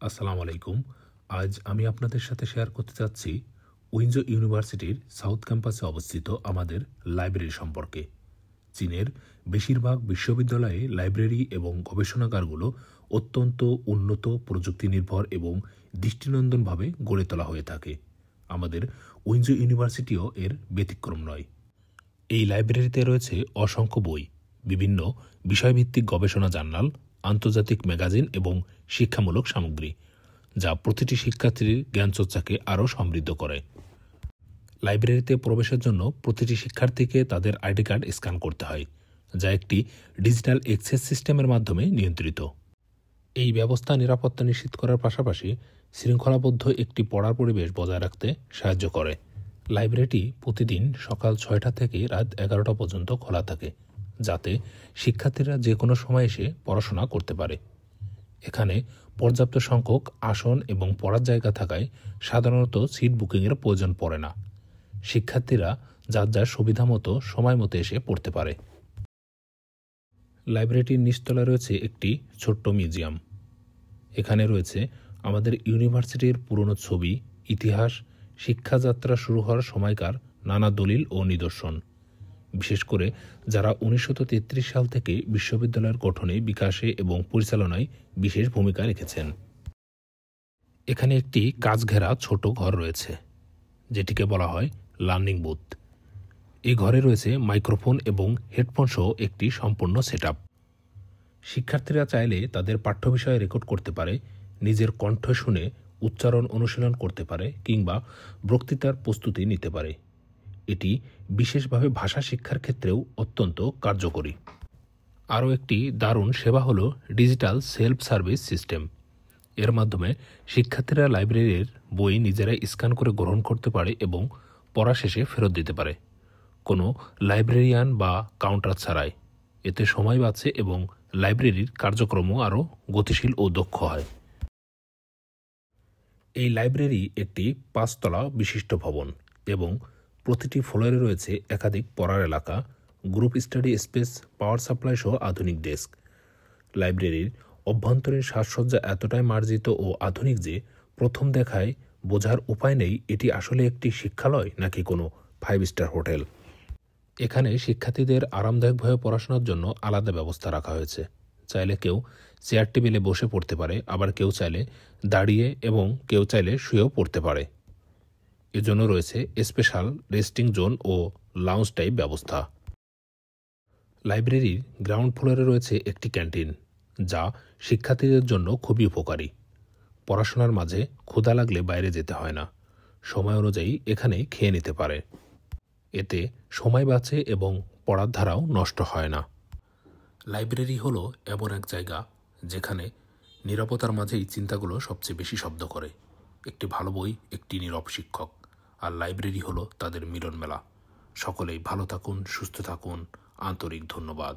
আসসালামু আলাইকুম। আজ আমি আপনাদের সাথে শেয়ার করতে চাচ্ছি উইনজো ইউনিভার্সিটির সাউথ ক্যাম্পাসে অবস্থিত আমাদের লাইব্রেরি সম্পর্কে। চীনের বেশিরভাগ বিশ্ববিদ্যালয়ে লাইব্রেরি এবং গবেষণাগারগুলো অত্যন্ত উন্নত, প্রযুক্তি নির্ভর এবং দৃষ্টিনন্দনভাবে গড়ে তোলা হয়ে থাকে। আমাদের উইনজো ইউনিভার্সিটিও এর ব্যতিক্রম নয়। এই লাইব্রেরিতে রয়েছে অসংখ্য বই, বিভিন্ন বিষয়ভিত্তিক গবেষণা জার্নাল, আন্তর্জাতিক ম্যাগাজিন এবং শিক্ষামূলক সামগ্রী, যা প্রতিটি শিক্ষার্থীর জ্ঞানচর্চাকে আরও সমৃদ্ধ করে। লাইব্রেরিতে প্রবেশের জন্য প্রতিটি শিক্ষার্থীকে তাদের আইডি কার্ড স্ক্যান করতে হয়, যা একটি ডিজিটাল অ্যাক্সেস সিস্টেমের মাধ্যমে নিয়ন্ত্রিত। এই ব্যবস্থা নিরাপত্তা নিশ্চিত করার পাশাপাশি শৃঙ্খলাবদ্ধ একটি পড়ার পরিবেশ বজায় রাখতে সাহায্য করে। লাইব্রেরিটি প্রতিদিন সকাল 6টা থেকে রাত 11টা পর্যন্ত খোলা থাকে, যাতে শিক্ষার্থীরা যে কোনো সময় এসে পড়াশোনা করতে পারে। এখানে পর্যাপ্ত সংখ্যক আসন এবং পড়ার জায়গা থাকায় সাধারণত সিট বুকিংয়ের প্রয়োজন পড়ে না। শিক্ষার্থীরা যার যার সুবিধা মতো সময় মতো এসে পড়তে পারে। লাইব্রেরিটির নিচতলায় রয়েছে একটি ছোট্ট মিউজিয়াম। এখানে রয়েছে আমাদের ইউনিভার্সিটির পুরনো ছবি, ইতিহাস, শিক্ষাযাত্রা শুরু হওয়ার সময়কার নানা দলিল ও নিদর্শন, বিশেষ করে যারা 1933 সাল থেকে বিশ্ববিদ্যালয়ের গঠনে, বিকাশে এবং পরিচালনায় বিশেষ ভূমিকা রেখেছেন। এখানে একটি কাচ ঘেরা ছোট ঘর রয়েছে, যেটিকে বলা হয় লার্নিং বুথ। এই ঘরে রয়েছে মাইক্রোফোন এবং হেডফোন সহ একটি সম্পূর্ণ সেটআপ। শিক্ষার্থীরা চাইলে তাদের পাঠ্য বিষয়ে রেকর্ড করতে পারে, নিজের কণ্ঠ শুনে উচ্চারণ অনুশীলন করতে পারে কিংবা বক্তৃতার প্রস্তুতি নিতে পারে। এটি বিশেষভাবে ভাষা শিক্ষার ক্ষেত্রেও অত্যন্ত কার্যকরী। আরও একটি দারুণ সেবা হলো ডিজিটাল সেলফ সার্ভিস সিস্টেম। এর মাধ্যমে শিক্ষার্থীরা লাইব্রেরির বই নিজেরাই স্ক্যান করে গ্রহণ করতে পারে এবং পড়া শেষে ফেরত দিতে পারে, কোনো লাইব্রেরিয়ান বা কাউন্টার ছাড়াই। এতে সময় বাঁচে এবং লাইব্রেরির কার্যক্রমও আরও গতিশীল ও দক্ষ হয়। এই লাইব্রেরি একটি 5 তলা বিশিষ্ট ভবন এবং প্রতিটি ফ্লোরে রয়েছে একাধিক পড়ার এলাকা, group study space, power supply সহ আধুনিক ডেস্ক। লাইব্রেরির অভ্যন্তরীণ সাজসজ্জা এতটাই মার্জিত ও আধুনিক যে প্রথম দেখায় বোঝার উপায় নেই এটি আসলে একটি শিক্ষালয় নাকি কোনো 5 স্টার হোটেল। এখানে শিক্ষার্থীদের আরামদায়কভাবে পড়াশোনার জন্য আলাদা ব্যবস্থা রাখা হয়েছে। চাইলে কেউ চেয়ার টেবিলে বসে পড়তে পারে, আবার কেউ চাইলে দাঁড়িয়ে এবং কেউ চাইলে শুয়েও পড়তে পারে। এজন্য রয়েছে স্পেশাল রেস্টিং জোন ও লাউঞ্জ টাইপ ব্যবস্থা। লাইব্রেরির গ্রাউন্ড ফ্লোরে রয়েছে একটি ক্যান্টিন, যা শিক্ষার্থীদের জন্য খুবই উপকারী। পড়াশোনার মাঝে ক্ষুধা লাগলে বাইরে যেতে হয় না, সময় অনুযায়ী এখানে খেয়ে নিতে পারে। এতে সময় বাঁচে এবং পড়ার ধারাও নষ্ট হয় না। লাইব্রেরি হলো এমন এক জায়গা যেখানে নীরবতার মাঝেই চিন্তাগুলো সবচেয়ে বেশি শব্দ করে। একটি ভালো বই, একটি নীরব শিক্ষক, আর লাইব্রেরি হলো তাদের মিলন মেলা। সকলেই ভালো থাকুন, সুস্থ থাকুন। আন্তরিক ধন্যবাদ।